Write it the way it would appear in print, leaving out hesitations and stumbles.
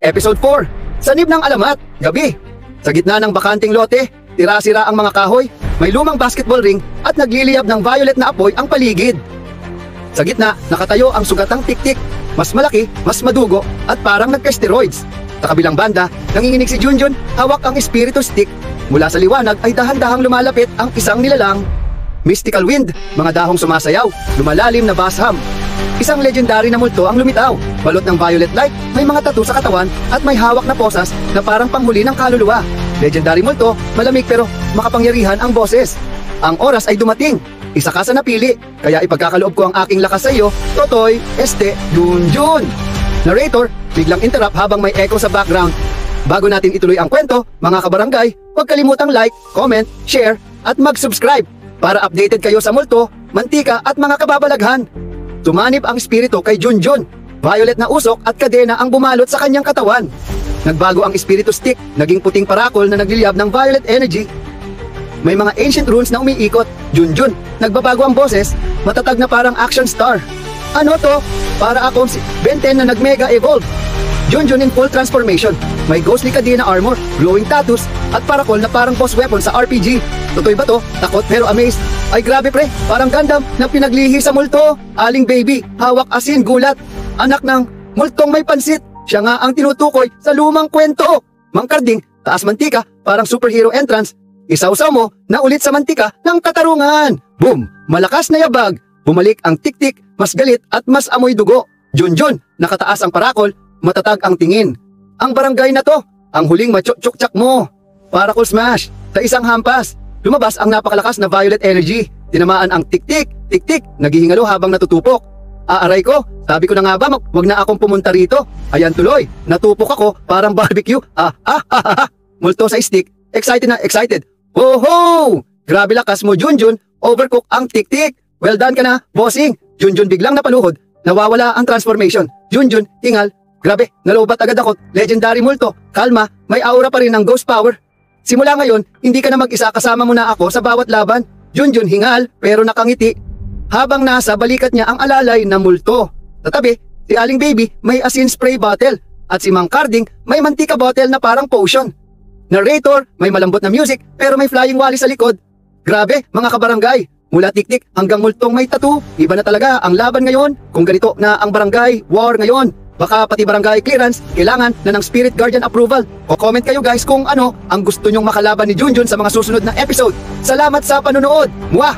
Episode 4, Sanib ng Alamat, Gabi. Sa gitna ng bakanting lote, tira-sira ang mga kahoy, may lumang basketball ring at nagliliyab ng violet na apoy ang paligid. Sa gitna, nakatayo ang sugatang tik-tik, mas malaki, mas madugo at parang nagka-steroids. Sa kabilang banda, nanginginig si Junjun, hawak ang spiritus stick. Mula sa liwanag ay dahan-dahang lumalapit ang isang nilalang. Mystical wind, mga dahong sumasayaw, lumalalim na basham. Isang legendary na multo ang lumitaw, balot ng violet light, may mga tattoo sa katawan at may hawak na posas na parang panghuli ng kaluluwa. Legendary multo, malamig pero makapangyarihan ang boses. Ang oras ay dumating, isa ka sa napili, kaya ipagkakaloob ko ang aking lakas sa iyo, Totoy, Junjun. Narrator, biglang interrupt habang may echo sa background. Bago natin ituloy ang kwento, mga kabarangay, huwag kalimutang like, comment, share at mag-subscribe para updated kayo sa multo, mantika at mga kababalaghan. Tumanib ang espiritu kay Junjun. Violet na usok at kadena ang bumalot sa kanyang katawan. Nagbago ang espiritu stick, naging puting parakol na nagliliyab ng violet energy. May mga ancient runes na umiikot. Junjun, nagbabago ang boses, matatag na parang action star. Ano to? Para akong si Ben 10 na nag-mega evolve. Junjun in full transformation. May ghostly kadena armor, glowing tattoos, at parakol na parang boss weapon sa RPG. Totoo ba to? Takot pero amazed. Ay grabe pre, parang Gundam na pinaglihi sa multo. Aling baby, hawak asin gulat. Anak ng multong may pansit. Siya nga ang tinutukoy sa lumang kwento. Mang Karding, taas mantika, parang superhero entrance. Isawsaw mo na ulit sa mantika ng katarungan. Boom! Malakas na yabag. Bumalik ang tik-tik, mas galit at mas amoy dugo. Junjun, nakataas ang parakol, matatag ang tingin. Ang barangay na to, ang huling macho-chok-chak mo. Parakol smash, sa isang hampas. Lumabas ang napakalakas na violet energy. Tinamaan ang tik-tik, tik-tik, naghihingalo habang natutupok. Aaray ko, sabi ko na nga ba, wag na akong pumunta rito. Ayan tuloy, natupok ako, parang barbecue. Multo sa stick, excited na excited. Ho-ho! Grabe lakas mo Junjun, overcook ang tik-tik. Well done ka na, bossing. Junjun biglang napaluhod, nawawala ang transformation. Junjun, tingal, grabe, nalobat agad ako. Legendary multo, kalma, may aura pa rin ng ghost power. Simula ngayon, hindi ka na mag-isa, kasama mo na ako sa bawat laban. Junjun hingal, pero nakangiti. Habang nasa balikat niya ang alalay na multo. Tatabi, si Aling Baby may asin spray bottle. At si Mang Karding may mantika bottle na parang potion. Narrator, may malambot na music, pero may flying wally sa likod. Grabe, mga kabarangay. Mula tik-tik hanggang multong may tattoo, iba na talaga ang laban ngayon. Kung ganito na ang barangay war ngayon, baka pati barangay clearance kailangan na ng spirit guardian approval. O comment kayo guys kung ano ang gusto nyong makalaban ni Junjun sa mga susunod na episode. Salamat sa panonood. Mwah!